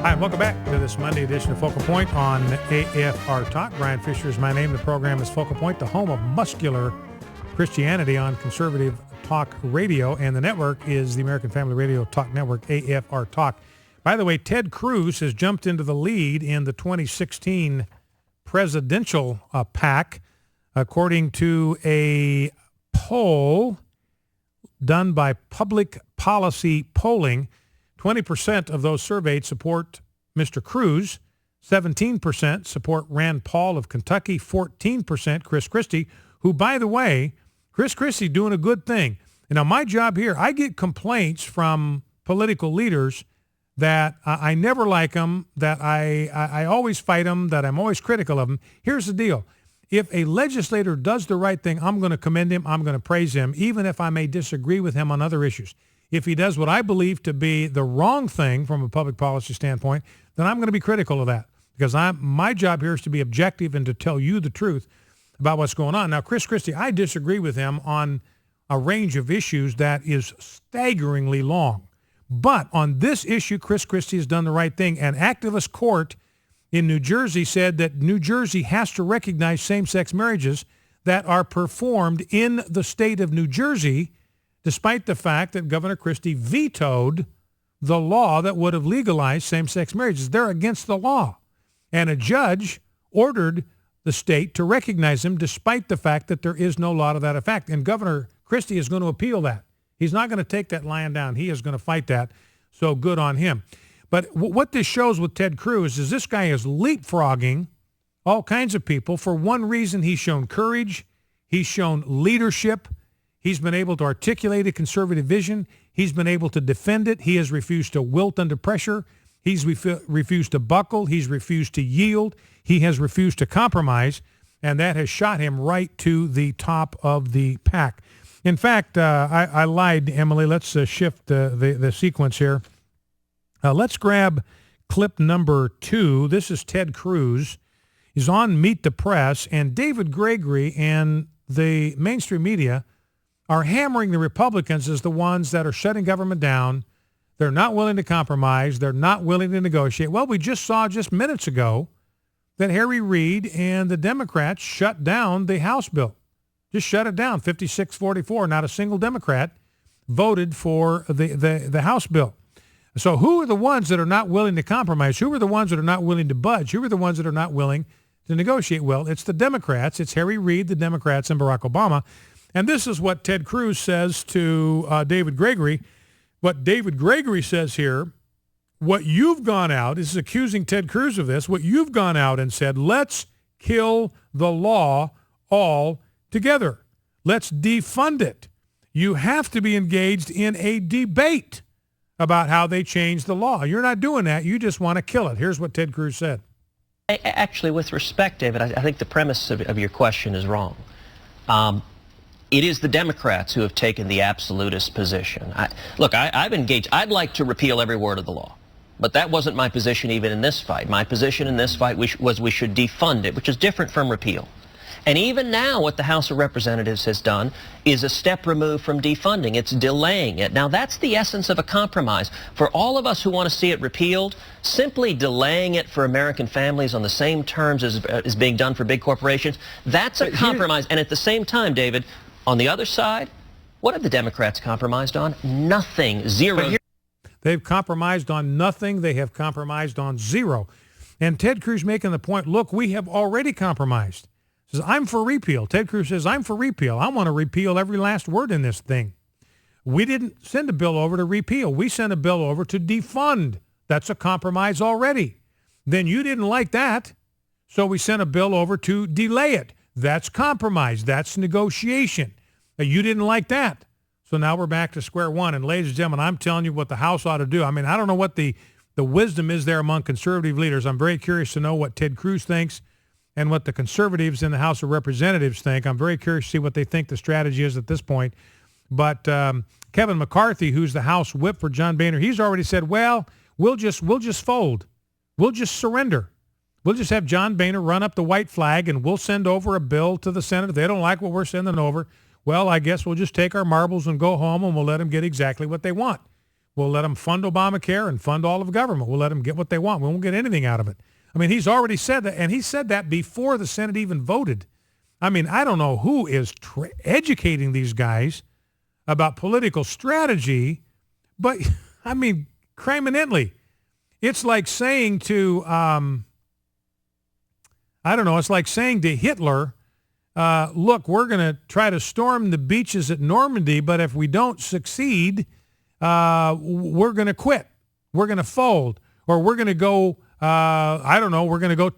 Hi, and welcome back to this Monday edition of Focal Point on AFR Talk. Brian Fisher is my name. The program is Focal Point, the home of muscular Christianity on conservative talk radio, and the network is the American Family Radio Talk Network, AFR Talk. By the way, Ted Cruz has jumped into the lead in the 2016 presidential pack, according to a poll done by Public Policy Polling. 20% of those surveyed support Mr. Cruz, 17% support Rand Paul of Kentucky, 14% Chris Christie, who, by the way, Chris Christie doing a good thing. And now my job here, I get complaints from political leaders that I never like them, that I always fight them, that I'm always critical of them. Here's the deal. If a legislator does the right thing, I'm going to commend him, I'm going to praise him, even if I may disagree with him on other issues. If he does what I believe to be the wrong thing from a public policy standpoint, then I'm going to be critical of that, because my job here is to be objective and to tell you the truth about what's going on. Now, Chris Christie, I disagree with him on a range of issues that is staggeringly long. But on this issue, Chris Christie has done the right thing. An activist court in New Jersey said that New Jersey has to recognize same-sex marriages that are performed in the state of New Jersey, despite the fact that Governor Christie vetoed the law that would have legalized same-sex marriages. They're against the law. And a judge ordered the state to recognize them despite the fact that there is no law to that effect. And Governor Christie is going to appeal that. He's not going to take that lying down. He is going to fight that. So good on him. But what this shows with Ted Cruz is this guy is leapfrogging all kinds of people. For one reason, he's shown courage. He's shown leadership. He's been able to articulate a conservative vision. He's been able to defend it. He has refused to wilt under pressure. He's refused to buckle. He's refused to yield. He has refused to compromise, and that has shot him right to the top of the pack. In fact, I lied, Emily. Let's shift the sequence here. Let's grab clip number 2. This is Ted Cruz. He's on Meet the Press, and David Gregory and the mainstream media are hammering the Republicans as the ones that are shutting government down. They're not willing to compromise. They're not willing to negotiate. Well, we just saw just minutes ago that Harry Reid and the Democrats shut down the House bill. Just shut it down, 56-44. Not a single Democrat voted for the House bill. So who are the ones that are not willing to compromise? Who are the ones that are not willing to budge? Who are the ones that are not willing to negotiate? Well, it's the Democrats. It's Harry Reid, the Democrats, and Barack Obama. And this is what Ted Cruz says to David Gregory. What David Gregory says here, what you've gone out, this is accusing Ted Cruz of this, what you've gone out and said, let's kill the law all together. Let's defund it. You have to be engaged in a debate about how they change the law. You're not doing that. You just want to kill it. Here's what Ted Cruz said. Actually, with respect, David, I think the premise of your question is wrong. It is the Democrats who have taken the absolutist position. I've engaged. I'd like to repeal every word of the law, but that wasn't my position even in this fight. My position in this fight was we should defund it, which is different from repeal. And even now, what the House of Representatives has done is a step removed from defunding. It's delaying it. Now, that's the essence of a compromise. For all of us who want to see it repealed, simply delaying it for American families on the same terms as being done for big corporations, that's a compromise. And at the same time, David, on the other side, what have the Democrats compromised on? Nothing. Zero. They've compromised on nothing. They have compromised on zero. And Ted Cruz making the point, look, we have already compromised. Says, I'm for repeal. Ted Cruz says, I'm for repeal. I want to repeal every last word in this thing. We didn't send a bill over to repeal. We sent a bill over to defund. That's a compromise already. Then you didn't like that, so we sent a bill over to delay it. That's compromise. That's negotiation. Now, you didn't like that. So now we're back to square one. And ladies and gentlemen, I'm telling you what the House ought to do. I mean, I don't know what the wisdom is there among conservative leaders. I'm very curious to know what Ted Cruz thinks and what the conservatives in the House of Representatives think. I'm very curious to see what they think the strategy is at this point. But Kevin McCarthy, who's the House whip for John Boehner, he's already said, well, we'll just fold. We'll just surrender. We'll just have John Boehner run up the white flag, and we'll send over a bill to the Senate. If they don't like what we're sending over, well, I guess we'll just take our marbles and go home, and we'll let them get exactly what they want. We'll let them fund Obamacare and fund all of government. We'll let them get what they want. We won't get anything out of it. I mean, he's already said that, and he said that before the Senate even voted. I mean, I don't know who is educating these guys about political strategy, but, I mean, criminally. It's like saying to, it's like saying to Hitler, look, we're going to try to storm the beaches at Normandy, but if we don't succeed, we're going to quit. We're going to fold. Or we're going to go, we're going to go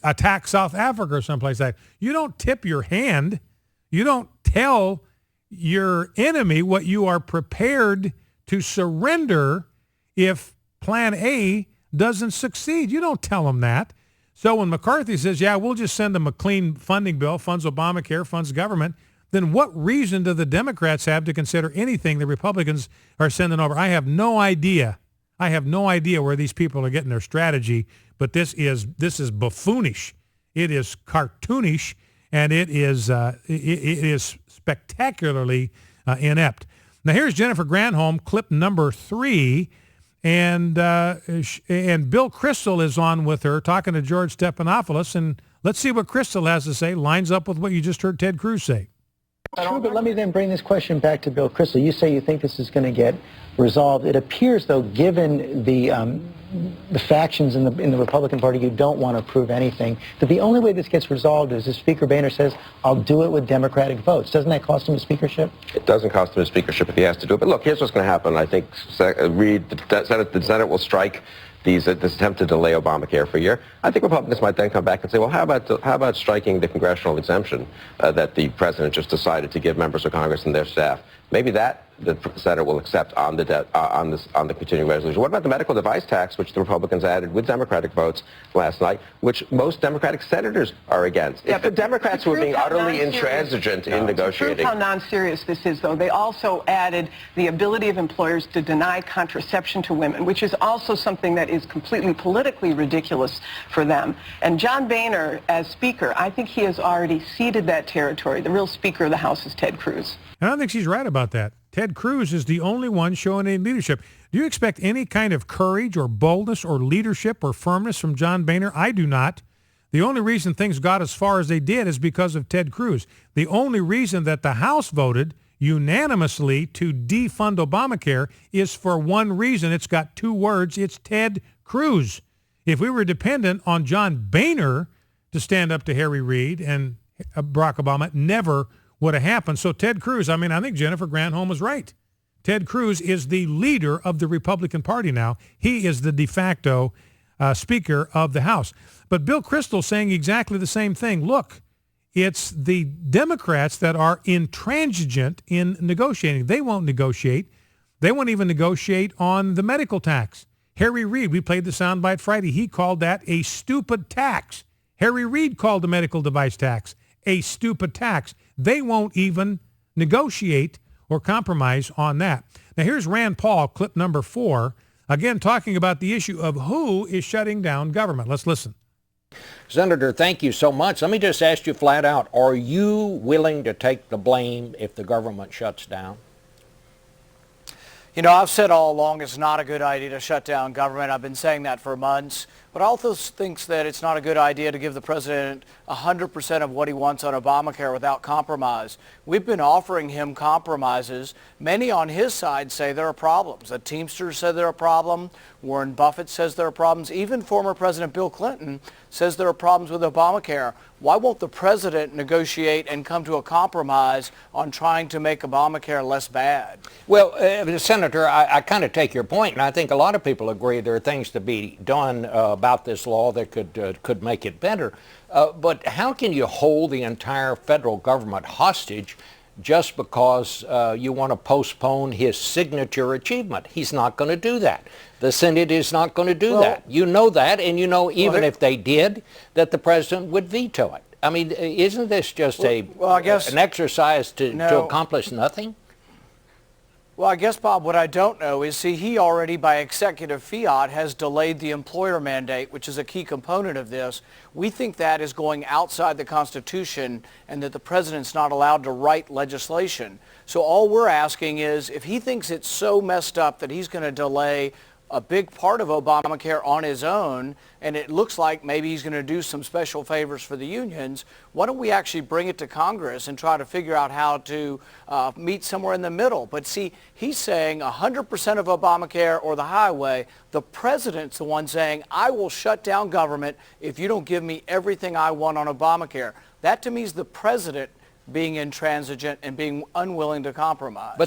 attack South Africa or someplace like that. You don't tip your hand. You don't tell your enemy what you are prepared to surrender if Plan A doesn't succeed. You don't tell them that. So when McCarthy says, yeah, we'll just send them a clean funding bill, funds Obamacare, funds government, then what reason do the Democrats have to consider anything the Republicans are sending over? I have no idea. I have no idea where these people are getting their strategy, but this is buffoonish. It is cartoonish, and it is spectacularly inept. Now here's Jennifer Granholm, clip number 3. And Bill Kristol is on with her talking to George Stephanopoulos. And let's see what Kristol has to say. Lines up with what you just heard Ted Cruz say. True, but let me then bring this question back to Bill Kristol. You say you think this is going to get resolved. It appears, though, given the factions in the Republican Party who don't want to approve anything, that the only way this gets resolved is if Speaker Boehner says, I'll do it with Democratic votes. Doesn't that cost him a speakership? It doesn't cost him a speakership if he has to do it. But look, here's what's going to happen. I think the Senate will strike this attempt to delay Obamacare for a year. I think Republicans might then come back and say, well, how about striking the congressional exemption that the president just decided to give members of Congress and their staff? Maybe that the Senate will accept on the continuing resolution. What about the medical device tax, which the Republicans added with Democratic votes last night, which most Democratic senators are against? Yeah, it's the Democrats who are being utterly intransigent in negotiating. To prove how non-serious this is, though, they also added the ability of employers to deny contraception to women, which is also something that is completely politically ridiculous for them. And John Boehner, as Speaker, I think he has already ceded that territory. The real Speaker of the House is Ted Cruz. And I think she's right about that. Ted Cruz is the only one showing any leadership. Do you expect any kind of courage or boldness or leadership or firmness from John Boehner? I do not. The only reason things got as far as they did is because of Ted Cruz. The only reason that the House voted unanimously to defund Obamacare is for one reason. It's got two words. It's Ted Cruz. If we were dependent on John Boehner to stand up to Harry Reid and Barack Obama, never would have happened. So Ted Cruz, I think Jennifer Granholm was right. Ted Cruz is the leader of the Republican Party now. He is the de facto Speaker of the House. But Bill Kristol saying exactly the same thing. Look, it's the Democrats that are intransigent in negotiating. They won't negotiate. They won't even negotiate on the medical tax. Harry Reid, we played the soundbite Friday. He called that a stupid tax. Harry Reid called the medical device tax a stupid tax. They won't even negotiate or compromise on that. Now here's Rand Paul, clip number 4, again talking about the issue of who is shutting down government. Let's listen. Senator, thank you so much. Let me just ask you flat out, are you willing to take the blame if the government shuts down? You know, I've said all along it's not a good idea to shut down government. I've been saying that for months. But I also think that it's not a good idea to give the president 100% of what he wants on Obamacare without compromise. We've been offering him compromises. Many on his side say there are problems. The Teamsters said there are problems. Warren Buffett says there are problems. Even former President Bill Clinton says there are problems with Obamacare. Why won't the president negotiate and come to a compromise on trying to make Obamacare less bad? Well, Senator, I kind of take your point, and I think a lot of people agree there are things to be done about this law that could make it better. But how can you hold the entire federal government hostage just because you want to postpone his signature achievement? He's not going to do that. The Senate is not going to do that. You know that, and you know even if they did, that the president would veto it. I mean, isn't this just an exercise to accomplish nothing? Well, I guess, Bob, what I don't know is, see, he already, by executive fiat, has delayed the employer mandate, which is a key component of this. We think that is going outside the Constitution and that the president's not allowed to write legislation. So all we're asking is, if he thinks it's so messed up that he's going to delay a big part of Obamacare on his own, and it looks like maybe he's going to do some special favors for the unions, why don't we actually bring it to Congress and try to figure out how to meet somewhere in the middle? But see, he's saying 100% of Obamacare or the highway. The president's the one saying, I will shut down government if you don't give me everything I want on Obamacare. That to me is the president being intransigent and being unwilling to compromise.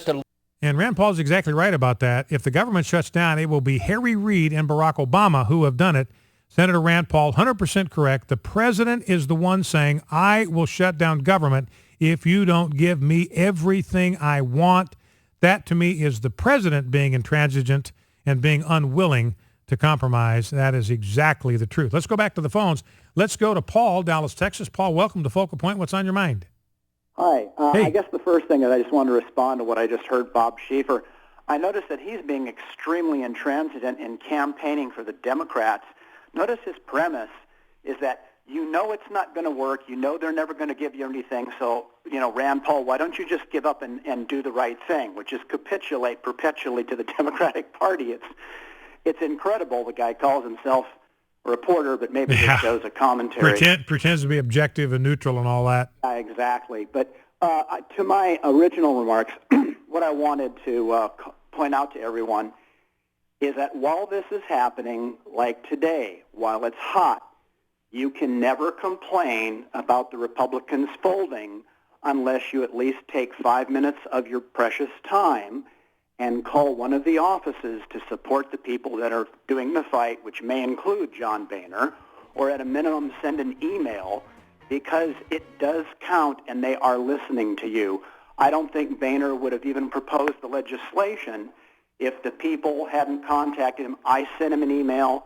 And Rand Paul's exactly right about that. If the government shuts down, it will be Harry Reid and Barack Obama who have done it. Senator Rand Paul, 100% correct. The president is the one saying, I will shut down government if you don't give me everything I want. That, to me, is the president being intransigent and being unwilling to compromise. That is exactly the truth. Let's go back to the phones. Let's go to Paul, Dallas, Texas. Paul, welcome to Focal Point. What's on your mind? Hi. Hey. I guess the first thing is I just wanted to respond to what I just heard Bob Schieffer. I noticed that he's being extremely intransigent in campaigning for the Democrats. Notice his premise is that you know it's not going to work. You know they're never going to give you anything. So, Rand Paul, why don't you just give up and do the right thing, which is capitulate perpetually to the Democratic Party? It's incredible. The guy calls himself a reporter, but maybe just shows a commentary. Pretends to be objective and neutral and all that. Exactly. But to my original remarks, what I wanted to point out to everyone is that while this is happening, like today, while it's hot, you can never complain about the Republicans folding unless you at least take 5 minutes of your precious time and call one of the offices to support the people that are doing the fight, which may include John Boehner, or at a minimum send an email, because it does count and they are listening to you. I don't think Boehner would have even proposed the legislation if the people hadn't contacted him. I sent him an email.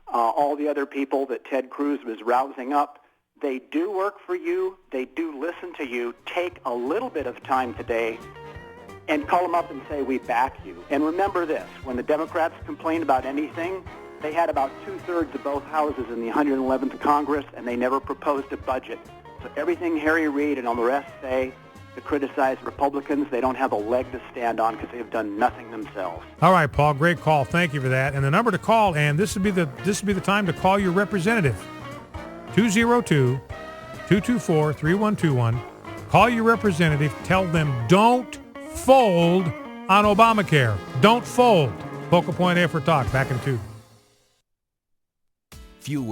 All the other people that Ted Cruz was rousing up, they do work for you. They do listen to you. Take a little bit of time today and call them up and say, we back you. And remember this, when the Democrats complained about anything, they had about 2/3 of both houses in the 111th Congress, and they never proposed a budget. So everything Harry Reid and all the rest say to criticize Republicans, they don't have a leg to stand on because they've done nothing themselves. All right, Paul, great call. Thank you for that. And the number to call, and this would be the time to call your representative, 202-224-3121. Call your representative. Tell them don't fold on Obamacare. Don't fold. Focal Point After Talk. Back in 2. Few words.